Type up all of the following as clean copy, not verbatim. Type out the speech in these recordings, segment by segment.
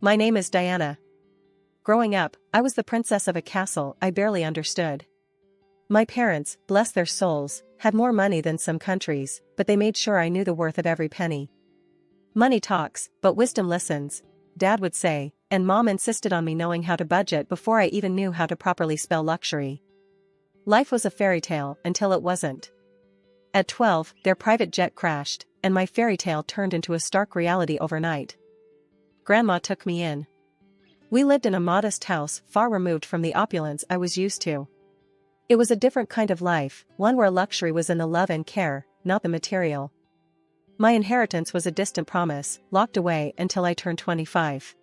My name is Diana. Growing up, I was the princess of a castle I barely understood. My parents, bless their souls, had more money than some countries, but they made sure I knew the worth of every penny. Money talks, but wisdom listens, Dad would say, and Mom insisted on me knowing how to budget before I even knew how to properly spell luxury. Life was a fairy tale until it wasn't. At 12, their private jet crashed, and my fairy tale turned into a stark reality overnight. Grandma took me in. We lived in a modest house far removed from the opulence I was used to. It was a different kind of life, one where luxury was in the love and care, not the material. My inheritance was a distant promise, locked away until I turned 25.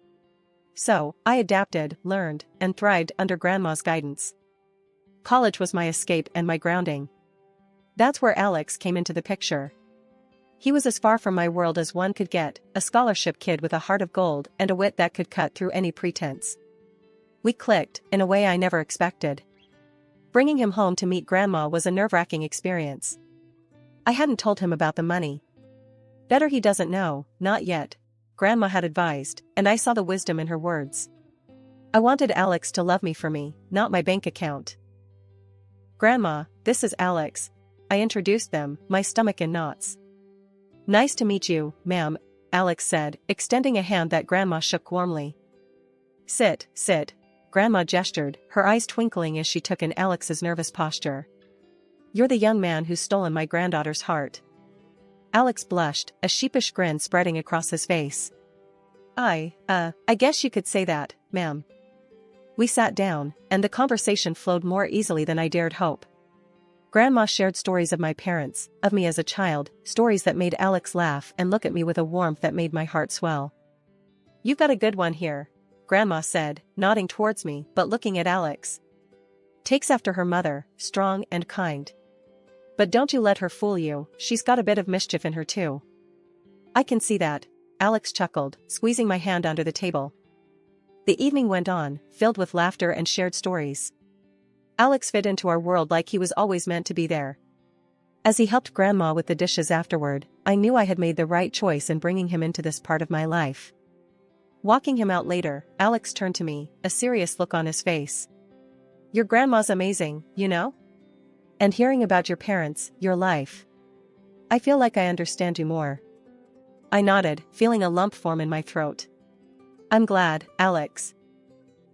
So, I adapted, learned, and thrived under Grandma's guidance. College was my escape and my grounding. That's where Alex came into the picture. He was as far from my world as one could get, a scholarship kid with a heart of gold and a wit that could cut through any pretense. We clicked, in a way I never expected. Bringing him home to meet Grandma was a nerve-wracking experience. I hadn't told him about the money. Better he doesn't know, not yet, Grandma had advised, and I saw the wisdom in her words. I wanted Alex to love me for me, not my bank account. Grandma, this is Alex. I introduced them, my stomach in knots. Nice to meet you, ma'am, Alex said, extending a hand that Grandma shook warmly. Sit, sit, Grandma gestured, her eyes twinkling as she took in Alex's nervous posture. You're the young man who's stolen my granddaughter's heart. Alex blushed, a sheepish grin spreading across his face. I guess you could say that, ma'am. We sat down, and the conversation flowed more easily than I dared hope. Grandma shared stories of my parents, of me as a child, stories that made Alex laugh and look at me with a warmth that made my heart swell. You've got a good one here, Grandma said, nodding towards me but looking at Alex. Takes after her mother, strong and kind. But don't you let her fool you, she's got a bit of mischief in her too. I can see that, Alex chuckled, squeezing my hand under the table. The evening went on, filled with laughter and shared stories. Alex fit into our world like he was always meant to be there. As he helped Grandma with the dishes afterward, I knew I had made the right choice in bringing him into this part of my life. Walking him out later, Alex turned to me, a serious look on his face. Your grandma's amazing, you know? And hearing about your parents, your life. I feel like I understand you more. I nodded, feeling a lump form in my throat. I'm glad, Alex.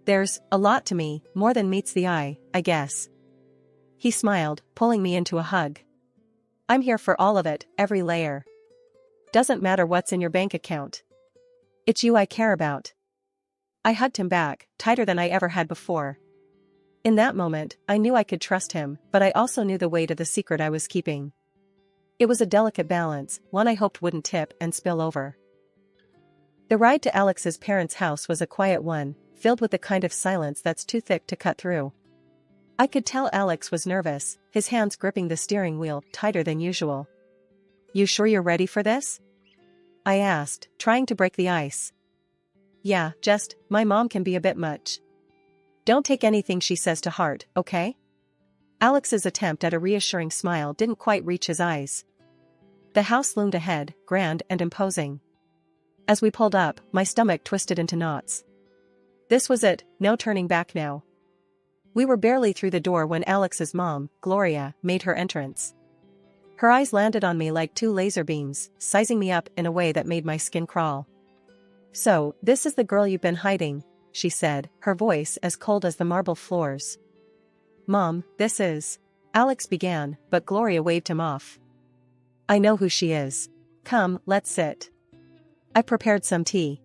There's a lot to me, more than meets the eye, I guess. He smiled, pulling me into a hug. I'm here for all of it, every layer. Doesn't matter what's in your bank account. It's you I care about. I hugged him back, tighter than I ever had before. In that moment, I knew I could trust him, but I also knew the weight of the secret I was keeping. It was a delicate balance, one I hoped wouldn't tip and spill over. The ride to Alex's parents' house was a quiet one, filled with the kind of silence that's too thick to cut through. I could tell Alex was nervous, his hands gripping the steering wheel tighter than usual. You sure you're ready for this? I asked, trying to break the ice. Yeah, just, my mom can be a bit much. Don't take anything she says to heart, okay? Alex's attempt at a reassuring smile didn't quite reach his eyes. The house loomed ahead, grand and imposing. As we pulled up, my stomach twisted into knots. This was it, no turning back now. We were barely through the door when Alex's mom, Gloria, made her entrance. Her eyes landed on me like two laser beams, sizing me up in a way that made my skin crawl. So, this is the girl you've been hiding, she said, her voice as cold as the marble floors. Mom, this is... Alex began, but Gloria waved him off. I know who she is. Come, let's sit. I prepared some tea.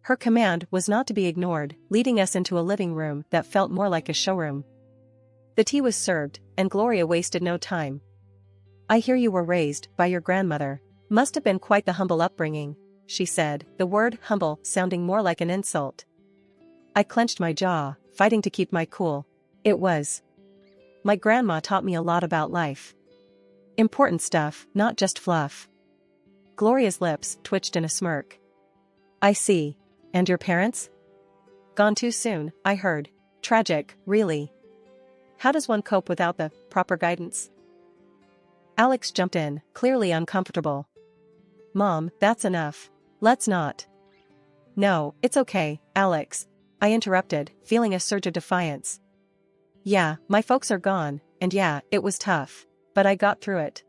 Her command was not to be ignored, leading us into a living room that felt more like a showroom. The tea was served, and Gloria wasted no time. I hear you were raised by your grandmother. Must have been quite the humble upbringing, she said, the word humble sounding more like an insult. I clenched my jaw, fighting to keep my cool. It was. My grandma taught me a lot about life. Important stuff, not just fluff. Gloria's lips twitched in a smirk. I see. And your parents? Gone too soon, I heard. Tragic, really. How does one cope without the proper guidance? Alex jumped in, clearly uncomfortable. Mom, that's enough. Let's not. No, it's okay, Alex. I interrupted, feeling a surge of defiance. Yeah, my folks are gone, and yeah, it was tough. But I got through it.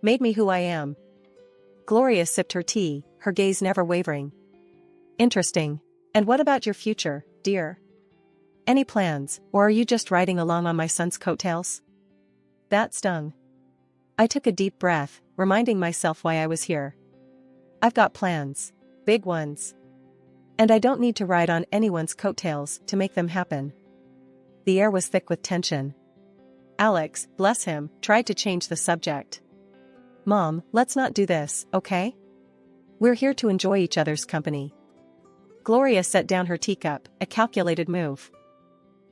Made me who I am. Gloria sipped her tea, her gaze never wavering. Interesting. And what about your future, dear? Any plans, or are you just riding along on my son's coattails? That stung. I took a deep breath, reminding myself why I was here. I've got plans. Big ones. And I don't need to ride on anyone's coattails to make them happen. The air was thick with tension. Alex, bless him, tried to change the subject. Mom, let's not do this, okay? We're here to enjoy each other's company. Gloria set down her teacup, a calculated move.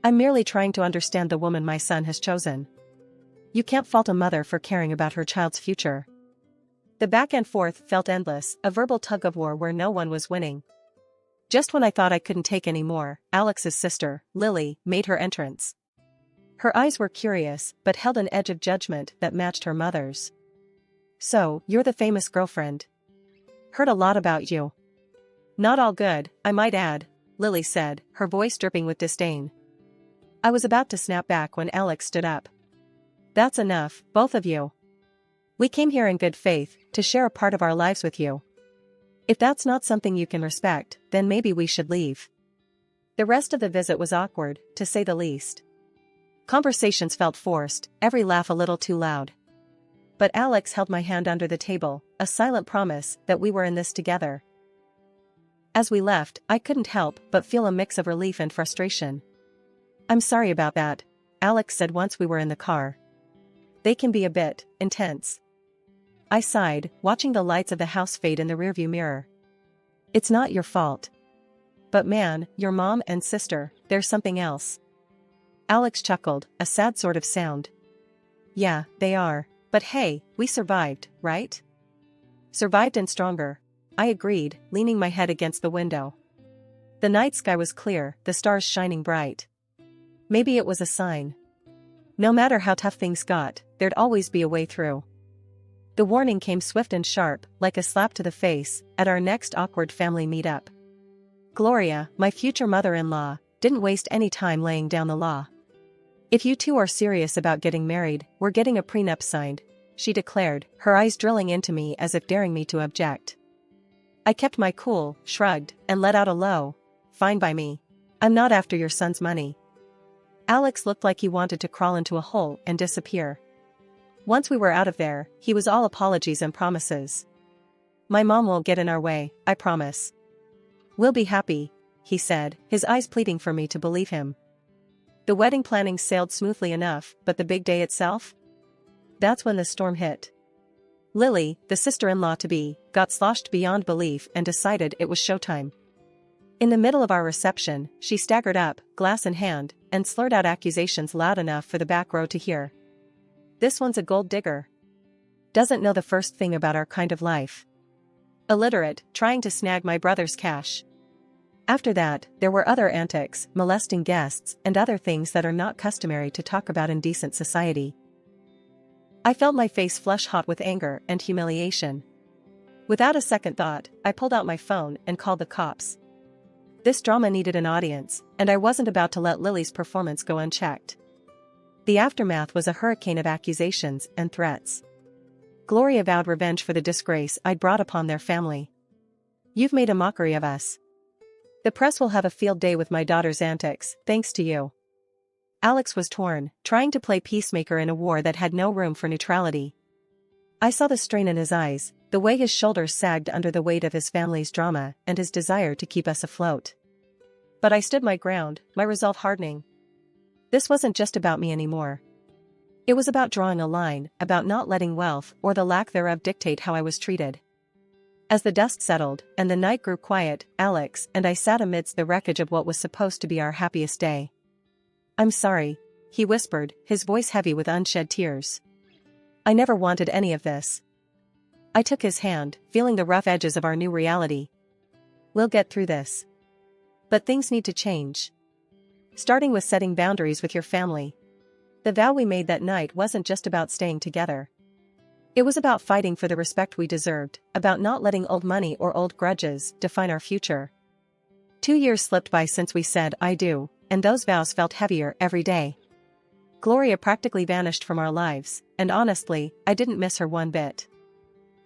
I'm merely trying to understand the woman my son has chosen. You can't fault a mother for caring about her child's future. The back and forth felt endless, a verbal tug-of-war where no one was winning. Just when I thought I couldn't take any more, Alex's sister, Lily, made her entrance. Her eyes were curious, but held an edge of judgment that matched her mother's. So, you're the famous girlfriend. Heard a lot about you. Not all good, I might add, Lily said, her voice dripping with disdain. I was about to snap back when Alex stood up. That's enough, both of you. We came here in good faith, to share a part of our lives with you. If that's not something you can respect, then maybe we should leave. The rest of the visit was awkward, to say the least. Conversations felt forced, every laugh a little too loud. But Alex held my hand under the table, a silent promise that we were in this together. As we left, I couldn't help but feel a mix of relief and frustration. I'm sorry about that, Alex said once we were in the car. They can be a bit intense. I sighed, watching the lights of the house fade in the rearview mirror. It's not your fault. But man, your mom and sister, there's something else. Alex chuckled, a sad sort of sound. Yeah, they are. But hey, we survived, right? Survived and stronger. I agreed, leaning my head against the window. The night sky was clear, the stars shining bright. Maybe it was a sign. No matter how tough things got, there'd always be a way through. The warning came swift and sharp, like a slap to the face, at our next awkward family meetup. Gloria, my future mother-in-law, didn't waste any time laying down the law. If you two are serious about getting married, we're getting a prenup signed, she declared, her eyes drilling into me as if daring me to object. I kept my cool, shrugged, and let out a low, fine by me. I'm not after your son's money. Alex looked like he wanted to crawl into a hole and disappear. Once we were out of there, he was all apologies and promises. My mom won't get in our way, I promise. We'll be happy, he said, his eyes pleading for me to believe him. The wedding planning sailed smoothly enough, but the big day itself? That's when the storm hit. Lily, the sister-in-law-to-be, got sloshed beyond belief and decided it was showtime. In the middle of our reception, she staggered up, glass in hand, and slurred out accusations loud enough for the back row to hear. This one's a gold digger. Doesn't know the first thing about our kind of life. Illiterate, trying to snag my brother's cash. After that, there were other antics, molesting guests, and other things that are not customary to talk about in decent society. I felt my face flush hot with anger and humiliation. Without a second thought, I pulled out my phone and called the cops. This drama needed an audience, and I wasn't about to let Lily's performance go unchecked. The aftermath was a hurricane of accusations and threats. Gloria vowed revenge for the disgrace I'd brought upon their family. You've made a mockery of us. The press will have a field day with my daughter's antics, thanks to you. Alex was torn, trying to play peacemaker in a war that had no room for neutrality. I saw the strain in his eyes, the way his shoulders sagged under the weight of his family's drama and his desire to keep us afloat. But I stood my ground, my resolve hardening. This wasn't just about me anymore. It was about drawing a line, about not letting wealth or the lack thereof dictate how I was treated. As the dust settled, and the night grew quiet, Alex and I sat amidst the wreckage of what was supposed to be our happiest day. I'm sorry, he whispered, his voice heavy with unshed tears. I never wanted any of this. I took his hand, feeling the rough edges of our new reality. We'll get through this. But things need to change. Starting with setting boundaries with your family. The vow we made that night wasn't just about staying together. It was about fighting for the respect we deserved, about not letting old money or old grudges define our future. 2 years slipped by since we said "I do," and those vows felt heavier every day. Gloria practically vanished from our lives, and honestly, I didn't miss her one bit.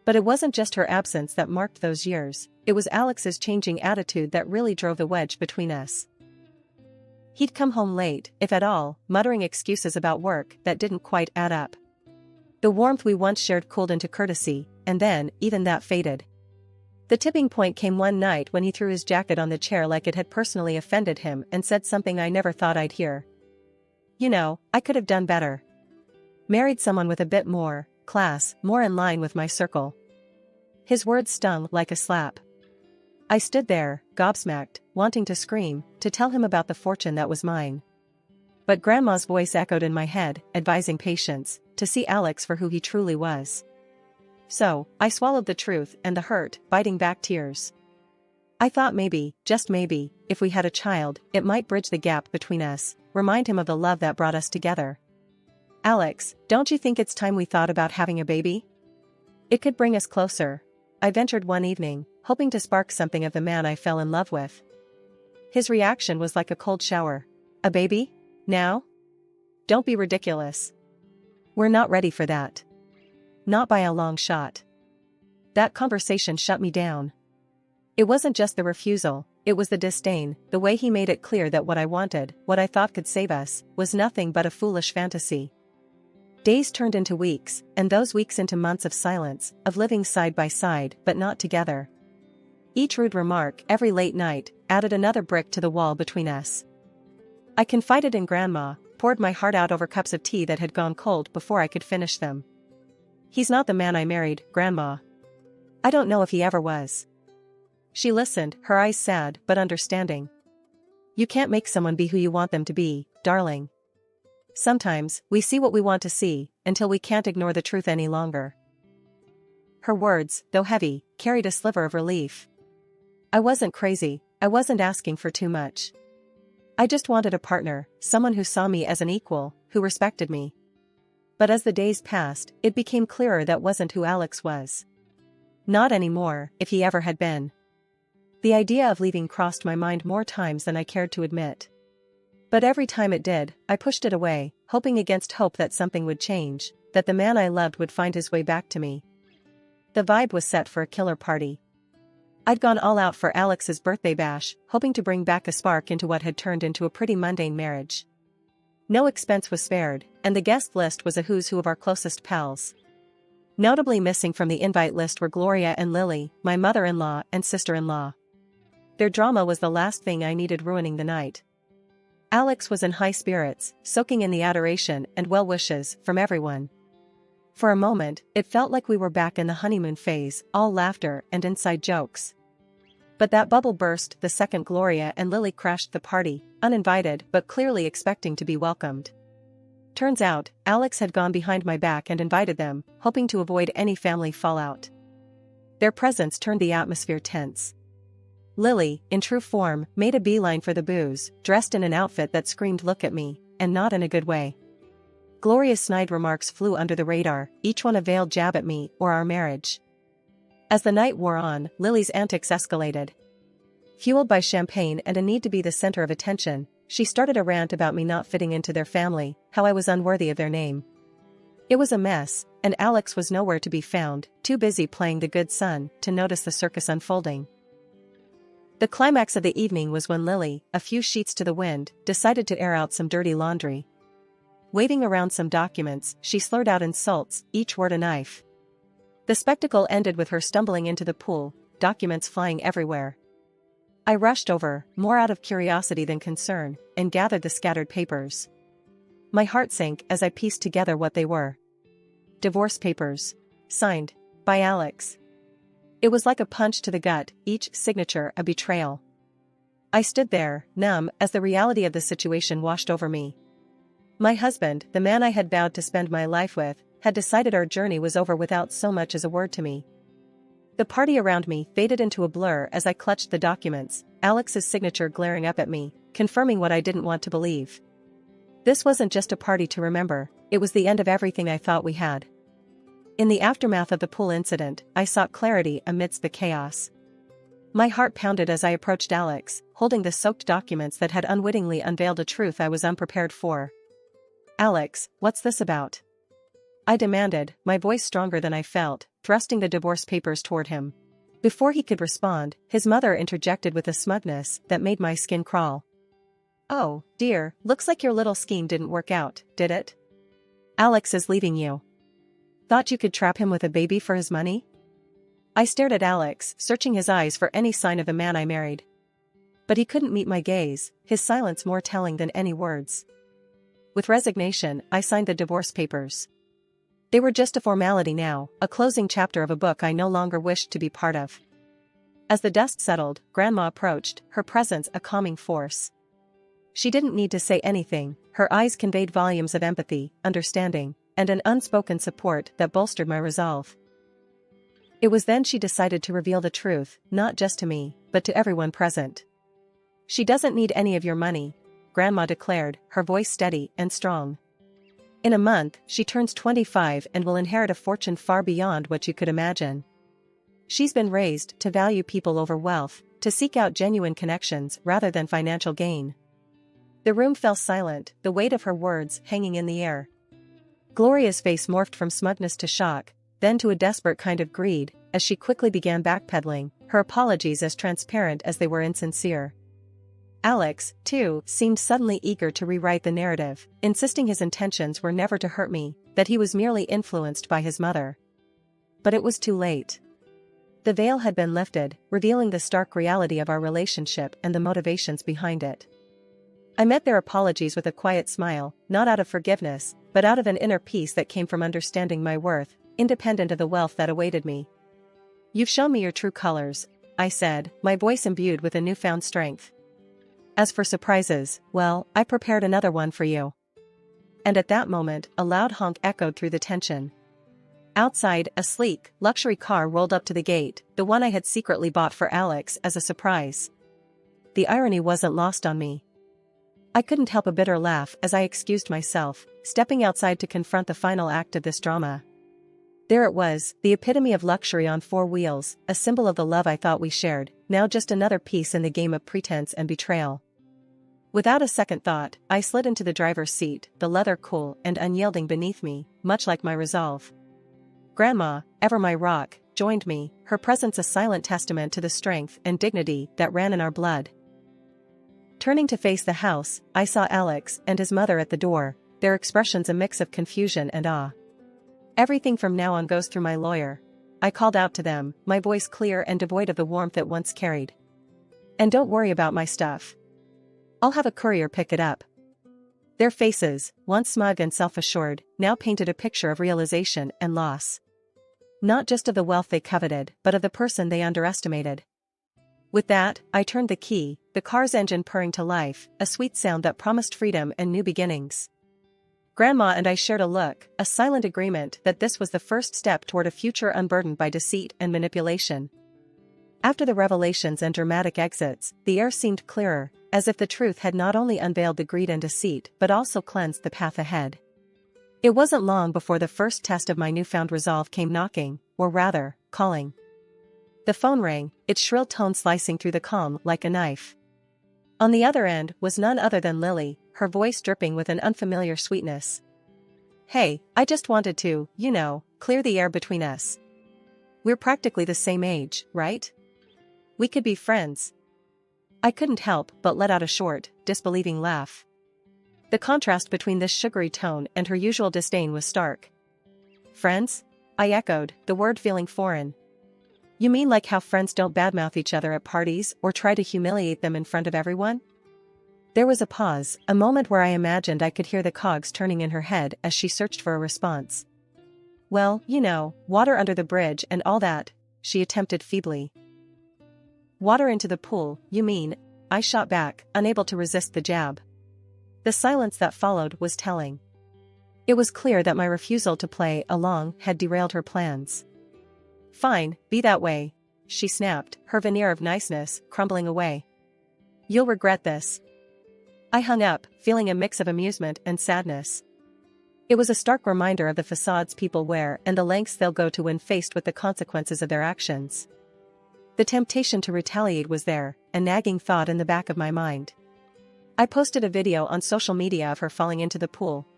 But it wasn't just her absence that marked those years, it was Alex's changing attitude that really drove the wedge between us. He'd come home late, if at all, muttering excuses about work that didn't quite add up. The warmth we once shared cooled into courtesy, and then, even that faded. The tipping point came one night when he threw his jacket on the chair like it had personally offended him and said something I never thought I'd hear. "You know, I could have done better. Married someone with a bit more class, more in line with my circle." His words stung like a slap. I stood there, gobsmacked, wanting to scream, to tell him about the fortune that was mine. But Grandma's voice echoed in my head, advising patience, to see Alex for who he truly was. So, I swallowed the truth and the hurt, biting back tears. I thought maybe, just maybe, if we had a child, it might bridge the gap between us, remind him of the love that brought us together. "Alex, don't you think it's time we thought about having a baby? It could bring us closer," I ventured one evening, hoping to spark something of the man I fell in love with. His reaction was like a cold shower. "A baby? Now? Don't be ridiculous. We're not ready for that. Not by a long shot." That conversation shut me down. It wasn't just the refusal, it was the disdain, the way he made it clear that what I wanted, what I thought could save us, was nothing but a foolish fantasy. Days turned into weeks, and those weeks into months of silence, of living side by side but not together. Each rude remark, every late night, added another brick to the wall between us. I confided in Grandma, poured my heart out over cups of tea that had gone cold before I could finish them. "He's not the man I married, Grandma. I don't know if he ever was." She listened, her eyes sad but understanding. "You can't make someone be who you want them to be, darling. Sometimes, we see what we want to see, until we can't ignore the truth any longer." Her words, though heavy, carried a sliver of relief. I wasn't crazy, I wasn't asking for too much. I just wanted a partner, someone who saw me as an equal, who respected me. But as the days passed, it became clearer that wasn't who Alex was. Not anymore, if he ever had been. The idea of leaving crossed my mind more times than I cared to admit. But every time it did, I pushed it away, hoping against hope that something would change, that the man I loved would find his way back to me. The vibe was set for a killer party. I'd gone all out for Alex's birthday bash, hoping to bring back a spark into what had turned into a pretty mundane marriage. No expense was spared, and the guest list was a who's who of our closest pals. Notably missing from the invite list were Gloria and Lily, my mother-in-law and sister-in-law. Their drama was the last thing I needed ruining the night. Alex was in high spirits, soaking in the adoration and well wishes from everyone. For a moment, it felt like we were back in the honeymoon phase, all laughter and inside jokes. But that bubble burst the second Gloria and Lily crashed the party, uninvited but clearly expecting to be welcomed. Turns out, Alex had gone behind my back and invited them, hoping to avoid any family fallout. Their presence turned the atmosphere tense. Lily, in true form, made a beeline for the booze, dressed in an outfit that screamed "look at me," and not in a good way. Gloria's snide remarks flew under the radar, each one a veiled jab at me or our marriage. As the night wore on, Lily's antics escalated. Fueled by champagne and a need to be the center of attention, she started a rant about me not fitting into their family, how I was unworthy of their name. It was a mess, and Alex was nowhere to be found, too busy playing the good son to notice the circus unfolding. The climax of the evening was when Lily, a few sheets to the wind, decided to air out some dirty laundry. Waving around some documents, she slurred out insults, each word a knife. The spectacle ended with her stumbling into the pool, documents flying everywhere. I rushed over, more out of curiosity than concern, and gathered the scattered papers. My heart sank as I pieced together what they were. Divorce papers. Signed. By Alex. It was like a punch to the gut, each signature a betrayal. I stood there, numb, as the reality of the situation washed over me. My husband, the man I had vowed to spend my life with, had decided our journey was over without so much as a word to me. The party around me faded into a blur as I clutched the documents, Alex's signature glaring up at me, confirming what I didn't want to believe. This wasn't just a party to remember, it was the end of everything I thought we had. In the aftermath of the pool incident, I sought clarity amidst the chaos. My heart pounded as I approached Alex, holding the soaked documents that had unwittingly unveiled a truth I was unprepared for. "Alex, what's this about?" I demanded, my voice stronger than I felt, thrusting the divorce papers toward him. Before he could respond, his mother interjected with a smugness that made my skin crawl. "Oh, dear, looks like your little scheme didn't work out, did it? Alex is leaving you. Thought you could trap him with a baby for his money?" I stared at Alex, searching his eyes for any sign of the man I married. But he couldn't meet my gaze, his silence more telling than any words. With resignation, I signed the divorce papers. They were just a formality now, a closing chapter of a book I no longer wished to be part of. As the dust settled, Grandma approached, her presence a calming force. She didn't need to say anything, her eyes conveyed volumes of empathy, understanding, and an unspoken support that bolstered my resolve. It was then she decided to reveal the truth, not just to me, but to everyone present. "She doesn't need any of your money," Grandma declared, her voice steady and strong. "In a month, she turns 25 and will inherit a fortune far beyond what you could imagine. She's been raised to value people over wealth, to seek out genuine connections rather than financial gain." The room fell silent, the weight of her words hanging in the air. Gloria's face morphed from smugness to shock, then to a desperate kind of greed, as she quickly began backpedaling, her apologies as transparent as they were insincere. Alex, too, seemed suddenly eager to rewrite the narrative, insisting his intentions were never to hurt me, that he was merely influenced by his mother. But it was too late. The veil had been lifted, revealing the stark reality of our relationship and the motivations behind it. I met their apologies with a quiet smile, not out of forgiveness, but out of an inner peace that came from understanding my worth, independent of the wealth that awaited me. "You've shown me your true colors," I said, my voice imbued with a newfound strength. "As for surprises, well, I prepared another one for you." And at that moment, a loud honk echoed through the tension. Outside, a sleek, luxury car rolled up to the gate, the one I had secretly bought for Alex as a surprise. The irony wasn't lost on me. I couldn't help a bitter laugh as I excused myself, stepping outside to confront the final act of this drama. There it was, the epitome of luxury on four wheels, a symbol of the love I thought we shared, now just another piece in the game of pretense and betrayal. Without a second thought, I slid into the driver's seat, the leather cool and unyielding beneath me, much like my resolve. Grandma, ever my rock, joined me, her presence a silent testament to the strength and dignity that ran in our blood. Turning to face the house, I saw Alex and his mother at the door, their expressions a mix of confusion and awe. "Everything from now on goes through my lawyer," I called out to them, my voice clear and devoid of the warmth it once carried. "And don't worry about my stuff. I'll have a courier pick it up." Their faces, once smug and self-assured, now painted a picture of realization and loss. Not just of the wealth they coveted, but of the person they underestimated. With that, I turned the key, the car's engine purring to life, a sweet sound that promised freedom and new beginnings. Grandma and I shared a look, a silent agreement that this was the first step toward a future unburdened by deceit and manipulation. After the revelations and dramatic exits, the air seemed clearer, as if the truth had not only unveiled the greed and deceit but also cleansed the path ahead. It wasn't long before the first test of my newfound resolve came knocking, or rather, calling. The phone rang, its shrill tone slicing through the calm like a knife. On the other end was none other than Lily, her voice dripping with an unfamiliar sweetness. "Hey, I just wanted to, clear the air between us. We're practically the same age, right? We could be friends." I couldn't help but let out a short, disbelieving laugh. The contrast between this sugary tone and her usual disdain was stark. "Friends?" I echoed, the word feeling foreign. "You mean like how friends don't badmouth each other at parties or try to humiliate them in front of everyone?" There was a pause, a moment where I imagined I could hear the cogs turning in her head as she searched for a response. "Well, water under the bridge and all that," she attempted feebly. "Water into the pool, you mean?" I shot back, unable to resist the jab. The silence that followed was telling. It was clear that my refusal to play along had derailed her plans. "Fine, be that way," she snapped, her veneer of niceness crumbling away. "You'll regret this." I hung up, feeling a mix of amusement and sadness. It was a stark reminder of the facades people wear and the lengths they'll go to when faced with the consequences of their actions. The temptation to retaliate was there, a nagging thought in the back of my mind. I posted a video on social media of her falling into the pool.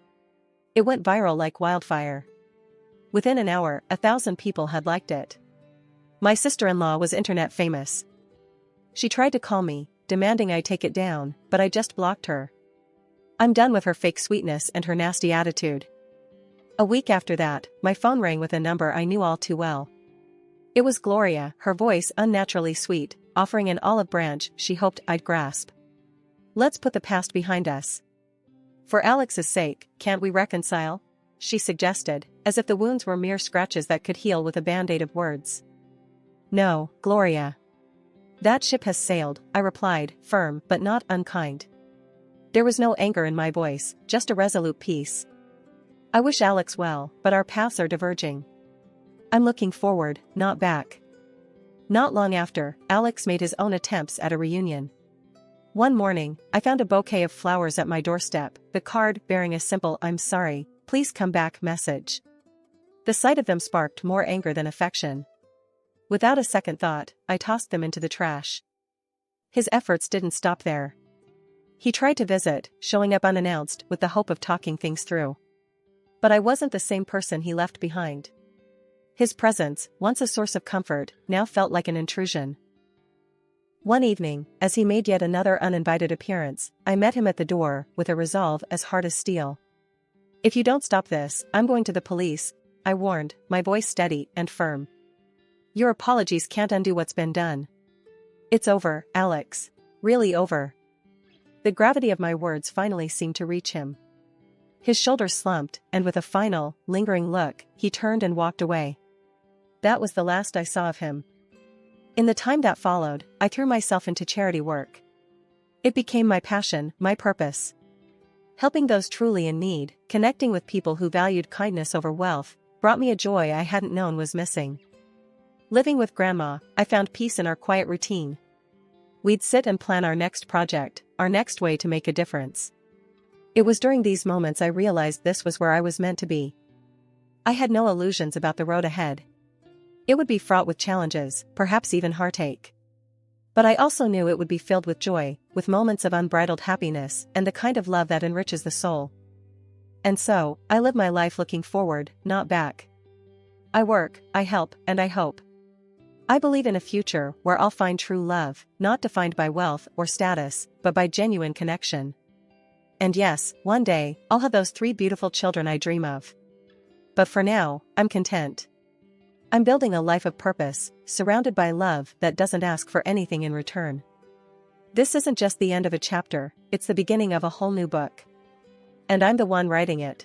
It went viral like wildfire. Within an hour, 1,000 people had liked it. My sister-in-law was internet famous. She tried to call me, demanding I take it down, but I just blocked her. I'm done with her fake sweetness and her nasty attitude. A week after that, my phone rang with a number I knew all too well. It was Gloria, her voice unnaturally sweet, offering an olive branch she hoped I'd grasp. Let's put the past behind us. For Alex's sake, can't we reconcile? She suggested, as if the wounds were mere scratches that could heal with a band-aid of words. No, Gloria. That ship has sailed, I replied, firm but not unkind. There was no anger in my voice, just a resolute peace. I wish Alex well, but our paths are diverging. I'm looking forward, not back. Not long after, Alex made his own attempts at a reunion. One morning, I found a bouquet of flowers at my doorstep, the card bearing a simple "I'm sorry, please come back" message. The sight of them sparked more anger than affection. Without a second thought, I tossed them into the trash. His efforts didn't stop there. He tried to visit, showing up unannounced with the hope of talking things through. But I wasn't the same person he left behind. His presence, once a source of comfort, now felt like an intrusion. One evening, as he made yet another uninvited appearance, I met him at the door, with a resolve as hard as steel. If you don't stop this, I'm going to the police, I warned, my voice steady and firm. Your apologies can't undo what's been done. It's over, Alex. Really over. The gravity of my words finally seemed to reach him. His shoulders slumped, and with a final, lingering look, he turned and walked away. That was the last I saw of him. In the time that followed, I threw myself into charity work. It became my passion, my purpose. Helping those truly in need, connecting with people who valued kindness over wealth, brought me a joy I hadn't known was missing. Living with Grandma, I found peace in our quiet routine. We'd sit and plan our next project, our next way to make a difference. It was during these moments I realized this was where I was meant to be. I had no illusions about the road ahead. It would be fraught with challenges, perhaps even heartache. But I also knew it would be filled with joy, with moments of unbridled happiness, and the kind of love that enriches the soul. And so, I live my life looking forward, not back. I work, I help, and I hope. I believe in a future where I'll find true love, not defined by wealth or status, but by genuine connection. And yes, one day, I'll have those 3 beautiful children I dream of. But for now, I'm content. I'm building a life of purpose, surrounded by love that doesn't ask for anything in return. This isn't just the end of a chapter, it's the beginning of a whole new book. And I'm the one writing it.